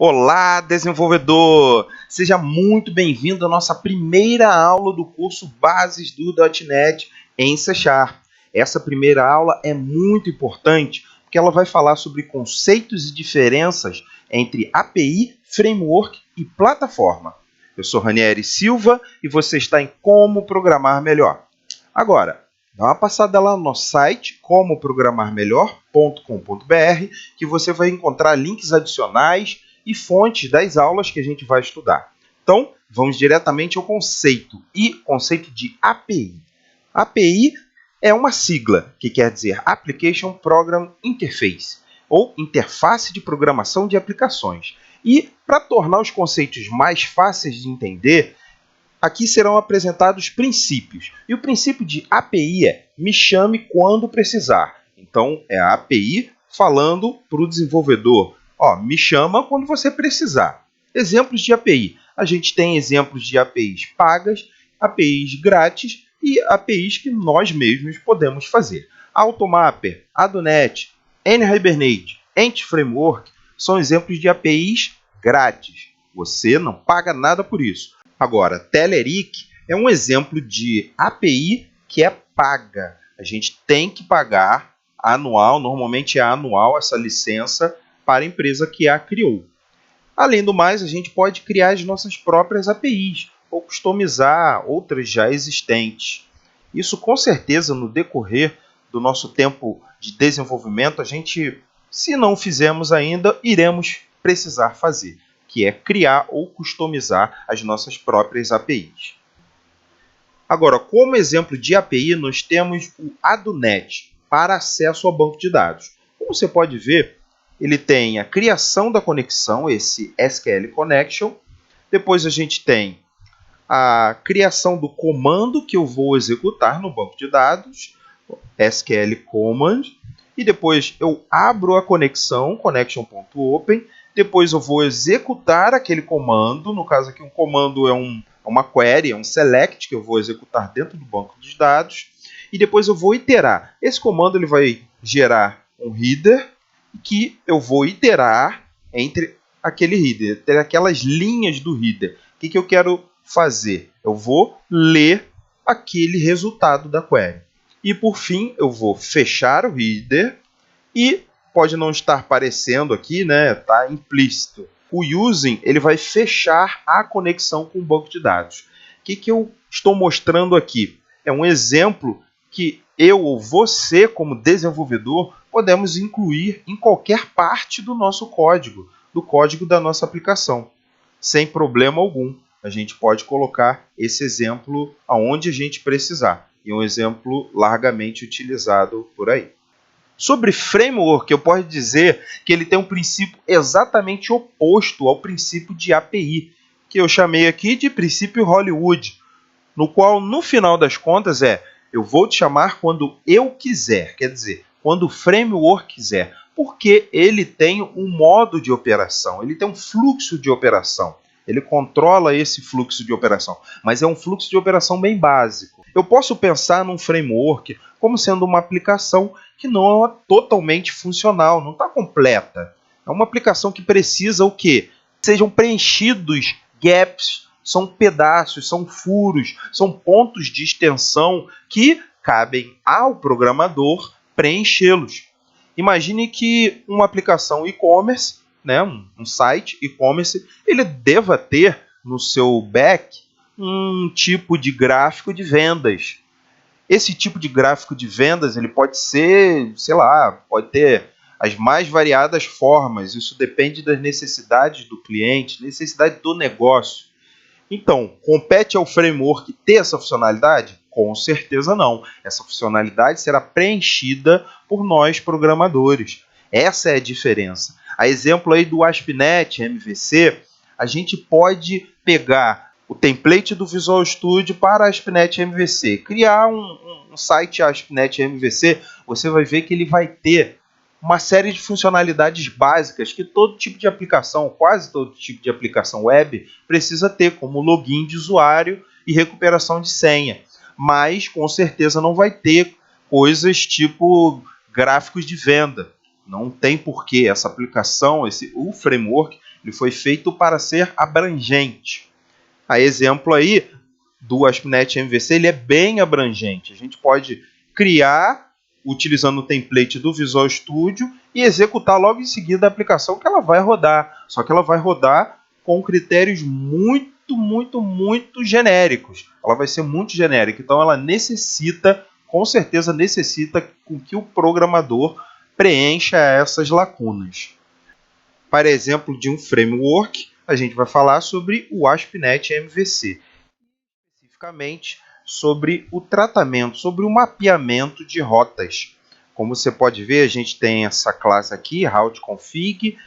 Olá, desenvolvedor! Seja muito bem-vindo à nossa primeira aula do curso Bases do .NET em C#. Essa primeira aula é muito importante porque ela vai falar sobre conceitos e diferenças entre API, framework e plataforma. Eu sou Ranieri Silva e você está em Como Programar Melhor. Agora, dá uma passada lá no nosso site, comoprogramarmelhor.com.br, que você vai encontrar links adicionais e fontes das aulas que a gente vai estudar. Então, vamos diretamente ao conceito de API. API é uma sigla que quer dizer Application Program Interface, ou interface de programação de aplicações. E, para tornar os conceitos mais fáceis de entender, aqui serão apresentados princípios. E o princípio de API é me chame quando precisar. Então, é a API falando para o desenvolvedor. Me chama quando você precisar. Exemplos de API. A gente tem exemplos de APIs pagas, APIs grátis e APIs que nós mesmos podemos fazer. Automapper, Adonet, NHibernate, Ant Framework são exemplos de APIs grátis. Você não paga nada por isso. Agora, Telerik é um exemplo de API que é paga. A gente tem que pagar anual, normalmente é anual essa licença para a empresa que a criou. Além do mais, a gente pode criar as nossas próprias APIs ou customizar outras já existentes. Isso, com certeza, no decorrer do nosso tempo de desenvolvimento, a gente, se não fizermos ainda, iremos precisar fazer, que é criar ou customizar as nossas próprias APIs. Agora, como exemplo de API, nós temos o Adonet para acesso ao banco de dados. Como você pode ver, ele tem a criação da conexão, esse SQL Connection. Depois a gente tem a criação do comando que eu vou executar no banco de dados, SQL Command. E depois eu abro a conexão, connection.open. Depois eu vou executar aquele comando. No caso aqui, um comando é uma query, é um select que eu vou executar dentro do banco de dados. E depois eu vou iterar. Esse comando ele vai gerar um header que eu vou iterar entre aquele header, ter aquelas linhas do header. O que eu quero fazer? Eu vou ler aquele resultado da query. E por fim, eu vou fechar o header e pode não estar aparecendo aqui, né? Está implícito. O using ele vai fechar a conexão com o banco de dados. O que eu estou mostrando aqui? É um exemplo que eu ou você, como desenvolvedor, podemos incluir em qualquer parte do nosso código, do código da nossa aplicação. Sem problema algum, a gente pode colocar esse exemplo aonde a gente precisar. E um exemplo largamente utilizado por aí. Sobre framework, eu posso dizer que ele tem um princípio exatamente oposto ao princípio de API, que eu chamei aqui de princípio Hollywood, no qual, no final das contas, eu vou te chamar quando eu quiser, quer dizer, quando o framework quiser, porque ele tem um modo de operação, ele tem um fluxo de operação, ele controla esse fluxo de operação, mas é um fluxo de operação bem básico. Eu posso pensar num framework como sendo uma aplicação que não é totalmente funcional, não está completa. É uma aplicação que precisa o quê? Sejam preenchidos gaps, são pedaços, são furos, são pontos de extensão que cabem ao programador preenchê-los. Imagine que uma aplicação e-commerce, né, um site e-commerce, ele deva ter no seu back um tipo de gráfico de vendas. Esse tipo de gráfico de vendas ele pode ser, pode ter as mais variadas formas. Isso depende das necessidades do cliente, necessidade do negócio. Então, compete ao framework ter essa funcionalidade? Com certeza não. Essa funcionalidade será preenchida por nós programadores. Essa é a diferença. A exemplo aí do ASP.NET MVC, a gente pode pegar o template do Visual Studio para ASP.NET MVC, criar um site ASP.NET MVC, você vai ver que ele vai ter uma série de funcionalidades básicas que todo tipo de aplicação, quase todo tipo de aplicação web, precisa ter, como login de usuário e recuperação de senha. Mas, com certeza, não vai ter coisas tipo gráficos de venda. Não tem porquê. Essa aplicação, o framework, Ele foi feito para ser abrangente. A exemplo aí do ASP.NET MVC, ele é bem abrangente. A gente pode criar utilizando o template do Visual Studio e executar logo em seguida a aplicação que ela vai rodar. Só que ela vai rodar com critérios muito genéricos. Ela vai ser muito genérica. Então ela necessita, com certeza necessita que o programador preencha essas lacunas. Para exemplo de um framework, a gente vai falar sobre o ASP.NET MVC. Especificamente sobre o tratamento, sobre o mapeamento de rotas. Como você pode ver, a gente tem essa classe aqui, routeConfig,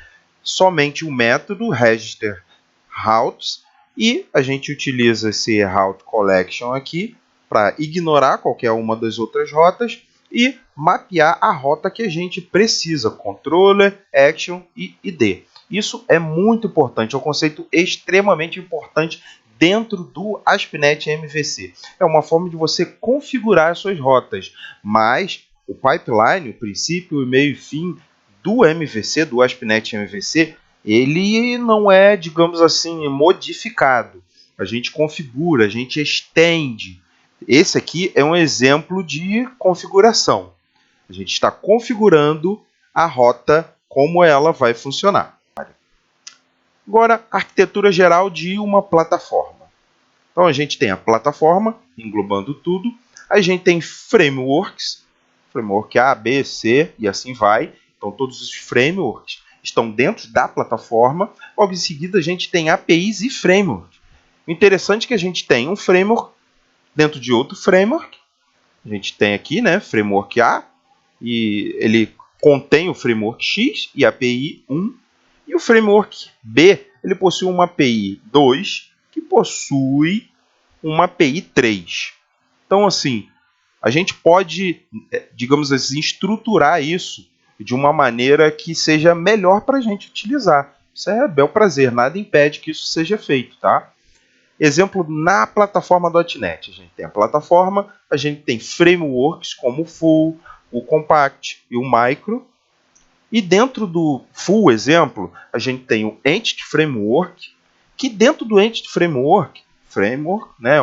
somente o método register routes, e a gente utiliza esse route collection aqui para ignorar qualquer uma das outras rotas e mapear a rota que a gente precisa, controller, action e ID. Isso é muito importante, é um conceito extremamente importante dentro do ASP.NET MVC. É uma forma de você configurar as suas rotas, mas o pipeline, o princípio, o meio e fim do MVC, do ASP.NET MVC, ele não é, digamos assim, modificado. A gente configura, a gente estende. Esse aqui é um exemplo de configuração. A gente está configurando a rota, como ela vai funcionar. Agora, arquitetura geral de uma plataforma. Então, a gente tem a plataforma, englobando tudo. A gente tem frameworks, framework A, B, C e assim vai. Então, todos os frameworks estão dentro da plataforma. Logo em seguida, a gente tem APIs e frameworks. O interessante é que a gente tem um framework dentro de outro framework. A gente tem aqui, né, framework A, e ele contém o framework X e a API 1. E o framework B, ele possui uma API 2, que possui uma API 3. Então, assim, a gente pode, digamos assim, estruturar isso de uma maneira que seja melhor para a gente utilizar. Isso é bel prazer, nada impede que isso seja feito, tá? Exemplo, na plataforma .NET, a gente tem a plataforma, a gente tem frameworks como o Full, o Compact e o Micro. E dentro do Full exemplo, a gente tem o Entity Framework, que dentro do Entity Framework, né,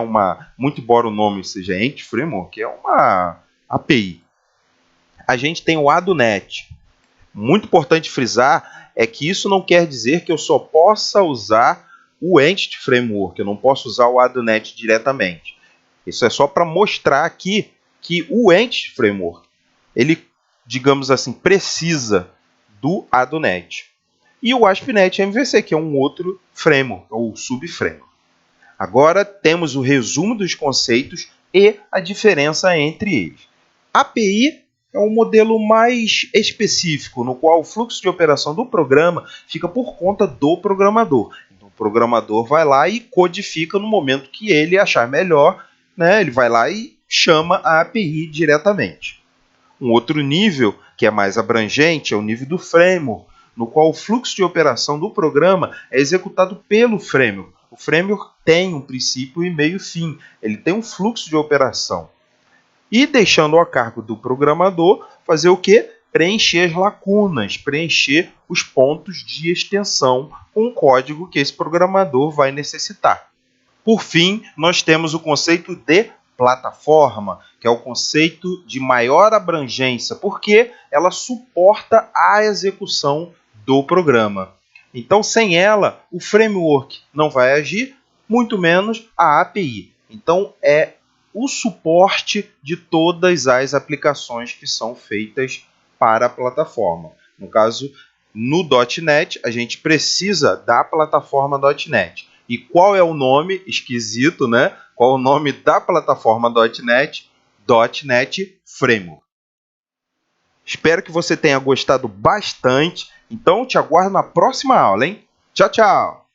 muito embora o nome seja Entity Framework, é uma API. A gente tem o ADONET. Muito importante frisar é que isso não quer dizer que eu só possa usar o Entity Framework, eu não posso usar o ADONET diretamente. Isso é só para mostrar aqui que o Entity Framework, ele, digamos assim, precisa do ADONET. E o ASP.NET MVC, que é um outro framework, ou subframework. Agora temos o resumo dos conceitos e a diferença entre eles. API é um modelo mais específico, no qual o fluxo de operação do programa fica por conta do programador. Então, o programador vai lá e codifica no momento que ele achar melhor, né? Ele vai lá e chama a API diretamente. Um outro nível, que é mais abrangente, é o nível do framework, no qual o fluxo de operação do programa é executado pelo framework. O framework tem um princípio e meio e fim, ele tem um fluxo de operação. E deixando a cargo do programador fazer o quê? Preencher as lacunas, preencher os pontos de extensão com o código que esse programador vai necessitar. Por fim, nós temos o conceito de plataforma, que é o conceito de maior abrangência, porque ela suporta a execução do programa. Então, sem ela, o framework não vai agir, muito menos a API. Então, é o suporte de todas as aplicações que são feitas para a plataforma. No caso, no .NET, a gente precisa da plataforma .NET. E qual é o nome esquisito, né? Qual é o nome da plataforma .NET? .NET Framework. Espero que você tenha gostado bastante. Então, te aguardo na próxima aula, hein? Tchau, tchau!